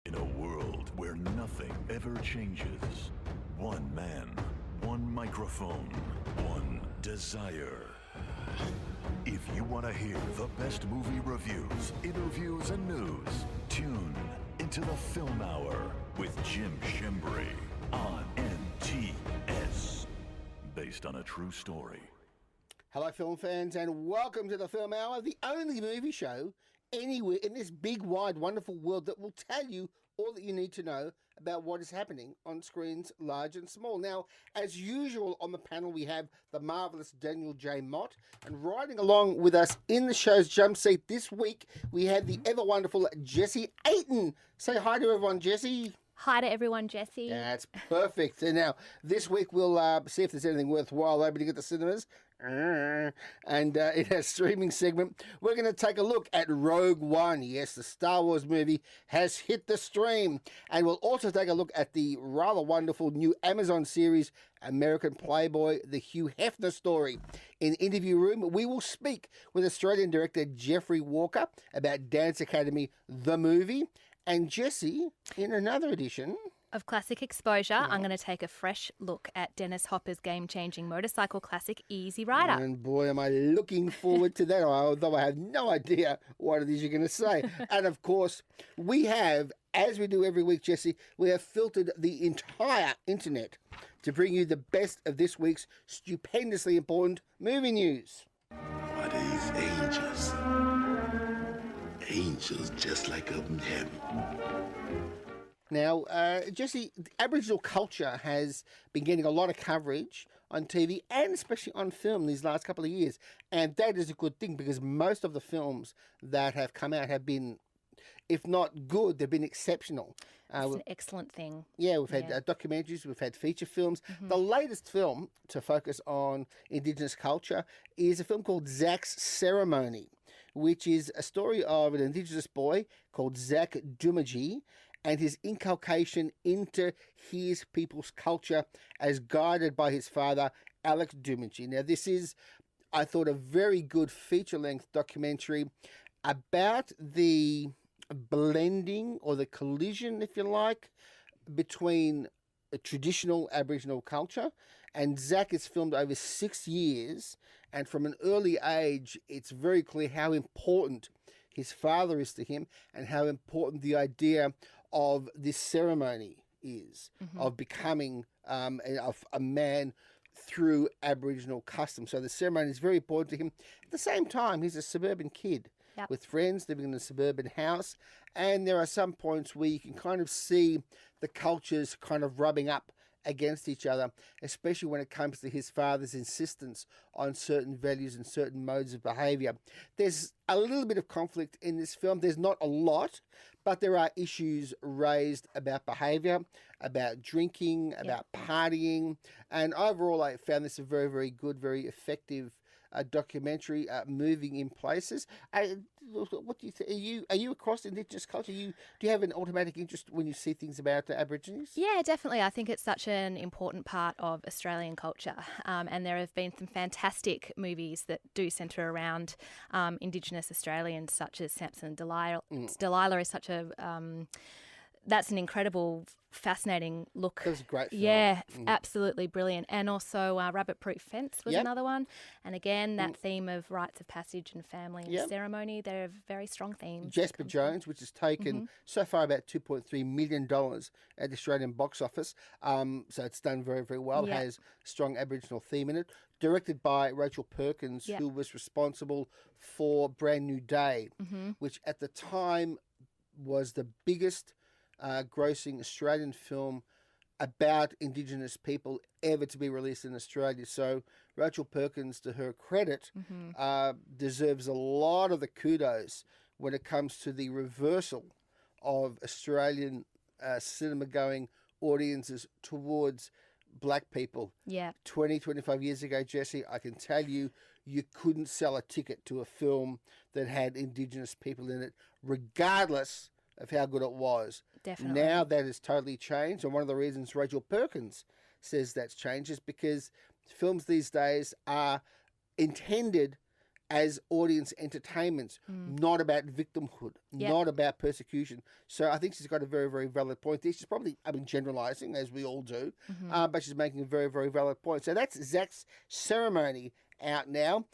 In a world where nothing ever changes, one man, one microphone, one desire. If you want to hear the best movie reviews, interviews, and news, tune into the Film Hour with Jim Schembri on NTS, based on a true story. Hello, film fans, and welcome to the Film Hour, the only movie show anywhere in this big, wide, wonderful world that will tell you all that you need to know about what is happening on screens large and small. Now, as usual on the panel, we have the marvellous Daniel J. Mott, and riding along with us in the show's jump seat this week, we have the ever-wonderful Jessie Ayton. Say hi to everyone, Jessie. Hi to everyone, Jessie. That's perfect. And now, this week, we'll see if there's anything worthwhile opening at the cinemas. And in our streaming segment, we're going to take a look at Rogue One. Yes, the Star Wars movie has hit the stream. And we'll also take a look at the rather wonderful new Amazon series, American Playboy, the Hugh Hefner story. In Interview Room, we will speak with Australian director Jeffrey Walker about Dance Academy, the movie. And Jessie, in another edition of Classic Exposure, I'm going to take a fresh look at Dennis Hopper's game-changing motorcycle classic, Easy Rider. And boy, am I looking forward to that, although I have no idea what it is you're going to say. And of course, we have, as we do every week, Jessie, we have filtered the entire internet to bring you the best of this week's stupendously important movie news. What are these angels? Angels just like up in heaven. Now, Jessie, Aboriginal culture has been getting a lot of coverage on TV and especially on film these last couple of years. And that is a good thing because most of the films that have come out have been, if not good, they've been exceptional. It's an excellent thing. Yeah, we've had documentaries, we've had feature films. The latest film to focus on Indigenous culture is a film called Zach's Ceremony, which is a story of an Indigenous boy called Zach Dumaji and his inculcation into his people's culture as guided by his father, Alex Dumaji. Now, this is, I thought, a very good feature-length documentary about the blending or the collision, if you like, between a traditional Aboriginal culture. And Zach is filmed over 6 years, and from an early age, it's very clear how important his father is to him and how important the idea of this ceremony is, of becoming a man through Aboriginal custom. So the ceremony is very important to him. At the same time, he's a suburban kid with friends living in a suburban house, and there are some points where you can kind of see the cultures kind of rubbing up against each other, especially when it comes to his father's insistence on certain values and certain modes of behaviour. There's a little bit of conflict in this film. There's not a lot, but there are issues raised about behaviour, about drinking, about partying, and overall I found this a very, very good, very effective documentary, moving in places. What do you think? Are you across Indigenous culture? Do you have an automatic interest when you see things about the Aborigines? Yeah, definitely. I think it's such an important part of Australian culture, and there have been some fantastic movies that do centre around Indigenous Australians, such as Samson and Delilah. Delilah is such a that's an incredible, fascinating look. That was a great film. Yeah, absolutely brilliant. And also Rabbit Proof Fence was another one. And again, that theme of rites of passage and family and ceremony, they're very strong themes. Jasper Jones, which has taken so far about $2.3 million at the Australian box office. So it's done very, very well. It has strong Aboriginal theme in it. Directed by Rachel Perkins, who was responsible for Brand New Day, which at the time was the biggest grossing Australian film about Indigenous people ever to be released in Australia. So Rachel Perkins, to her credit, deserves a lot of the kudos when it comes to the reversal of Australian cinema-going audiences towards black people. 25 years ago, Jessie, I can tell you, you couldn't sell a ticket to a film that had Indigenous people in it, regardless of how good it was. Definitely. Now that has totally changed, and one of the reasons Rachel Perkins says that's changed is because films these days are intended as audience entertainment, not about victimhood, not about persecution. So I think she's got a very, very valid point there. She's probably, generalising, as we all do, but she's making a very, very valid point. So that's Zach's Ceremony out now.